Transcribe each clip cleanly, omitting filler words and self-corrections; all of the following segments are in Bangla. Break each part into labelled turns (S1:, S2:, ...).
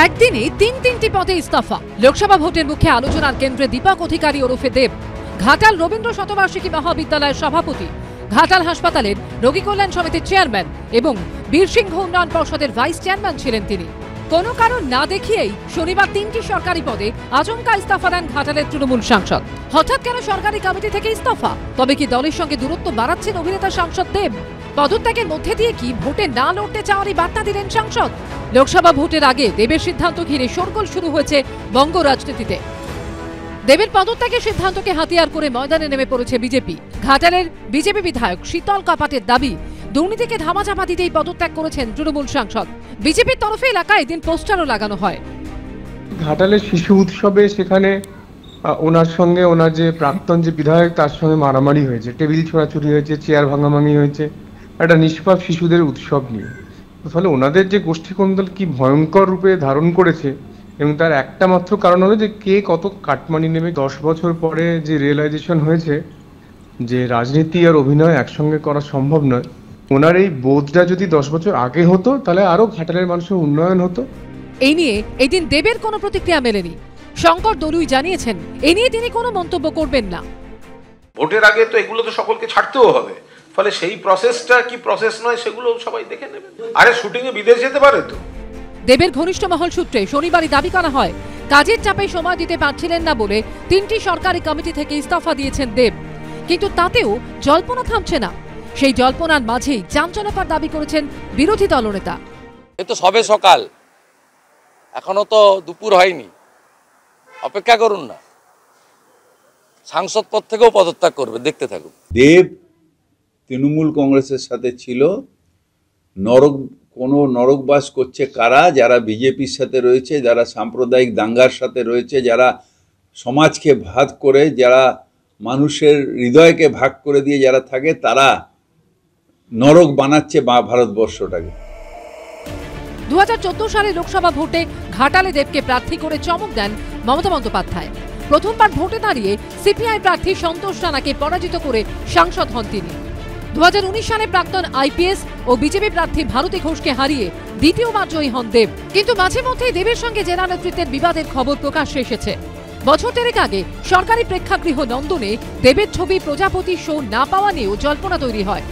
S1: একদিনে তিনটি পদে ইস্তফা। লোকসভা ভোটের মুখে আলোচনার কেন্দ্রে দীপক অধিকারী ওরফে দেব। ঘাটাল রবীন্দ্র শতবার্ষিকী মহাবিদ্যালয়ের সভাপতি, ঘাটাল হাসপাতালের রোগী কল্যাণ সমিতির চেয়ারম্যান এবং বীরসিংহ উন্নয়ন পর্ষদের ভাইস চেয়ারম্যান ছিলেন তিনি। কোনো কারণ না দেখিয়েই শনিবার তিনটি সরকারি পদে আচমকা ইস্তফা দেন ঘাটালের তৃণমূল সাংসদ। হঠাৎ কেন সরকারি কমিটি থেকে ইস্তফা? তবে কি দলের সঙ্গে দূরত্ব বাড়াচ্ছেন অভিনেতা সাংসদ দেব? পদত্যাগের মধ্যে দিয়ে কি ভোটে না লড়তে চাওয়ারই বার্তা দিলেন সাংসদ? লোকসভা ভোটের আগে দেবের সিদ্ধান্ত ঘিরে শোরগোল শুরু হয়েছে বঙ্গ রাজনীতিতে। দেবের পদত্যাগের সিদ্ধান্তকে হাতিয়ার করে ময়দানে নেমে পড়েছে বিজেপি। ঘাটালের বিজেপি বিধায়ক শীতল কাপাটের দাবি, দুর্নীতিকে ধামাচাপা দিতেই পদত্যাগ করেছেন তৃণমূল সাংসদ। বিজেপির তরফে এলাকায় এদিন পোস্টারও লাগানো হয়।
S2: ঘাটালের শিশু উৎসবে সেখানে ওনার সঙ্গে ওনার যে প্রাক্তন যে বিধায়ক তার সঙ্গে মারামারি হয়েছে, টেবিল ছোড়াছুড়ি হয়েছে, চেয়ার ভাঙাভাঙি হয়েছে একটা নিষ্পাপ শিশুদের উৎসব নিয়ে। ফলে ওনাদের যে গোষ্ঠী কোন্দল কি ভয়ঙ্কর রূপে ধারণ করেছে, এবং তার একটা মাত্র কারণ হলো যে কে কত কাটমানি নেবে। 10 বছর পরে যে রিয়েলাইজেশন হয়েছে যে রাজনীতি আর অভিনয় একসঙ্গে করা সম্ভব নয়, ওনার এই বোধটা যদি 10 বছর আগে হতো তাহলে আরো ঘাটালের মানুষের উন্নয়ন হতো।
S1: এই নিয়ে এদিন দেবের কোনো প্রতিক্রিয়া মেলেনি। শঙ্কর দলুই জানিয়েছেন এ নিয়ে তিনি কোনো মন্তব্য করবেন না।
S3: ভোটের আগে তো এগুলো তো সকলকে ছাড়তেও হবে, ফলে সেই প্রসেসটা কি প্রসেস নয় সেগুলো সবাই দেখে নেবে। আরে শুটিং এ বিদেশ যেতে পারে তো।
S1: দেবের ঘনিষ্ঠ মহল সূত্রে শনিবারই দাবি করা হয়, কাজের চাপে সময় দিতে পারছিলেন না বলে তিনটি সরকারি কমিটি থেকে ইস্তফা দিয়েছেন দেব। কিন্তু তাতেও জল্পনা থামছে না। সেই জল্পনার মাঝেই চাঞ্চল্যকর দাবি করেছেন বিরোধী দলনেতা।
S4: এ তো সবে সকাল, এখনো তো দুপুর হয়নি, অপেক্ষা করুন না। সাংসদ পদ থেকেও পদত্যাগ করবে, দেখতে থাকুন।
S5: দেব তৃণমূল কংগ্রেসের সাথে ছিল, নরকবাস করছে কারা? যারা বিজেপির সাথে রয়েছে, যারা সাম্প্রদায়িক দাঙ্গার সাথে রয়েছে, যারা সমাজকে ভাগ করে, যারা মানুষের হৃদয়কে ভাগ করে দিয়ে যারা থাকে, তারা নরক বানাচ্ছে ভারতবর্ষটাকে।
S1: 2014 সালে লোকসভা ভোটে ঘাটালে দেবকে প্রার্থী করে চমক দেন মমতা বন্দ্যোপাধ্যায়। প্রথমবার ভোটে দাঁড়িয়ে সিপিআই প্রার্থী সন্তোষ রানাকে পরাজিত করে সাংসদ হন তিনি। 2019 সালে প্রাক্তন আইপিএস ও বিজেপি প্রার্থী ভারতী ঘোষকে হারিয়ে দ্বিতীয়বার জয়ী হন দেব। কিন্তু মাঝে মধ্যেই দেবের সঙ্গে জেলা নেতৃত্বের বিবাদের খবর প্রকাশ্যে এসেছে। বছর দেড়েক আগে সরকারি প্রেক্ষাগৃহ নন্দনে দেবের ছবি প্রজাপতি শো না পাওয়া নিয়েও জল্পনা তৈরি হয়।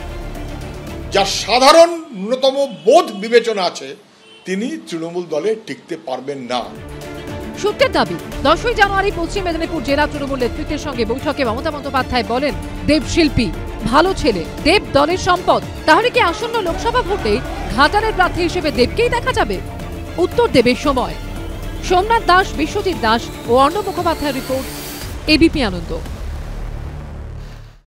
S6: যার সাধারণ ন্যূনতম বোধ বিবেচনা আছে, তিনি তৃণমূল দলে টিকতে পারবেন না।
S1: সূত্রের দাবি, 10ই জানুয়ারি পশ্চিম মেদিনীপুর জেলা তৃণমূল নেতৃত্বের সঙ্গে বৈঠকে মমতা বন্দ্যোপাধ্যায় বলেন, দেব শিল্পী, ভালো ছেলে, দেব দলের সম্পদ। তাহলে কি আসন্ন লোকসভা ভোটে ঘাটালের প্রার্থী হিসেবে দেবকেই দেখা যাবে? উত্তর দেবের সময়। সোমনাথ দাস, বিশ্বজিৎ দাস ও অর্ণব মুখোপাধ্যায়ের রিপোর্ট, এবিপি আনন্দ।